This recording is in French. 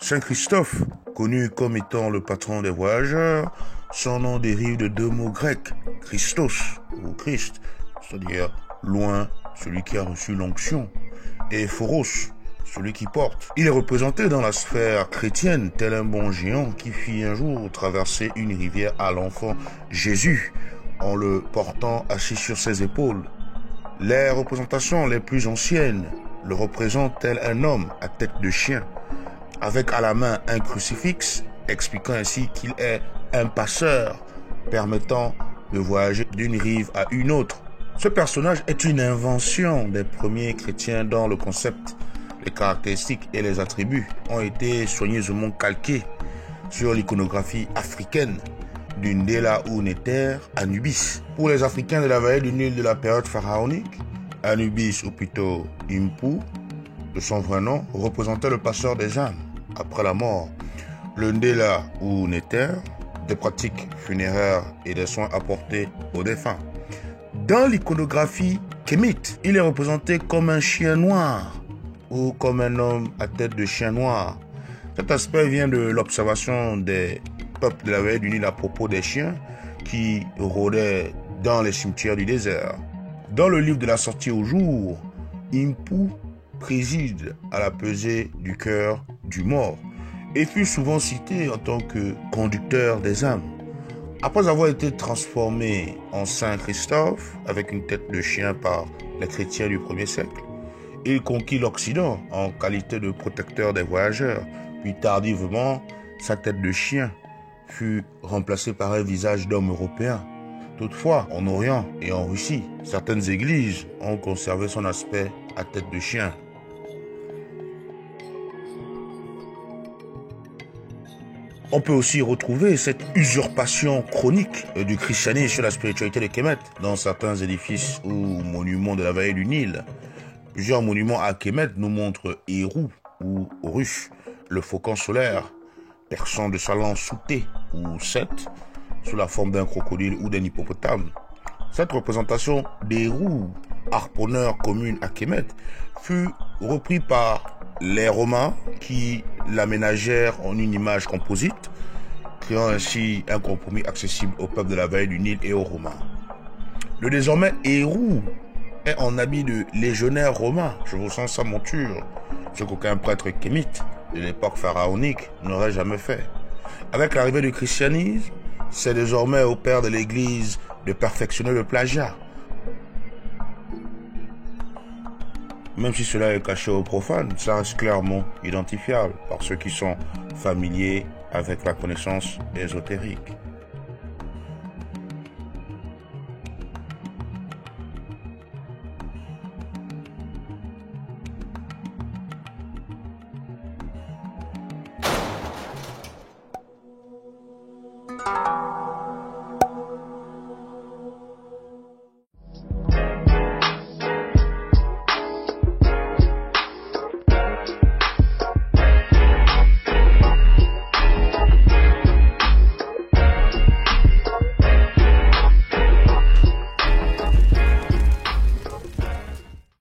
Saint Christophe, connu comme étant le patron des voyageurs, son nom dérive de deux mots grecs, Christos ou Christ, c'est-à-dire loin, celui qui a reçu l'onction, et Phoros, celui qui porte. Il est représenté dans la sphère chrétienne tel un bon géant qui fit un jour traverser une rivière à l'enfant Jésus en le portant assis sur ses épaules. Les représentations les plus anciennes le représentent tel un homme à tête de chien, avec à la main un crucifix, expliquant ainsi qu'il est un passeur permettant de voyager d'une rive à une autre. Ce personnage est une invention des premiers chrétiens dont le concept, les caractéristiques et les attributs ont été soigneusement calqués sur l'iconographie africaine d'une Ndéla ou Néter, Anubis. Pour les Africains de la vallée du Nil de la période pharaonique, Anubis ou plutôt Impu, de son vrai nom, représentait le passeur des âmes après la mort. Le Ndéla ou Néter, des pratiques funéraires et des soins apportés aux défunts. Dans l'iconographie kémite, il est représenté comme un chien noir ou comme un homme à tête de chien noir. Cet aspect vient de l'observation des peuples de la vallée du Nil à propos des chiens qui rôdaient dans les cimetières du désert. Dans le livre de la sortie au jour, Impu préside à la pesée du cœur du mort et fut souvent cité en tant que conducteur des âmes. Après avoir été transformé en Saint Christophe avec une tête de chien par les chrétiens du 1er siècle, il conquit l'Occident en qualité de protecteur des voyageurs, puis tardivement, sa tête de chien fut remplacée par un visage d'homme européen. Toutefois, en Orient et en Russie, certaines églises ont conservé son aspect à tête de chien. On peut aussi retrouver cette usurpation chronique du christianisme sur la spiritualité de Kemet dans certains édifices ou monuments de la vallée du Nil. Plusieurs monuments à Kemet nous montrent Héru ou Horus, le faucon solaire, perçant de sa lance soutée, ou Seth, sous la forme d'un crocodile ou d'un hippopotame. Cette représentation d'Héru, harponneur commune à Kemet, fut reprise par les Romains qui l'aménagèrent en une image composite, créant ainsi un compromis accessible au peuple de la vallée du Nil et aux Romains. Le désormais Héru est en habit de légionnaire romain, chevauchant sa monture, ce qu'aucun prêtre kémite de l'époque pharaonique n'aurait jamais fait. Avec l'arrivée du christianisme, c'est désormais au père de l'Église de perfectionner le plagiat. Même si cela est caché aux profanes, ça reste clairement identifiable par ceux qui sont familiers avec la connaissance ésotérique.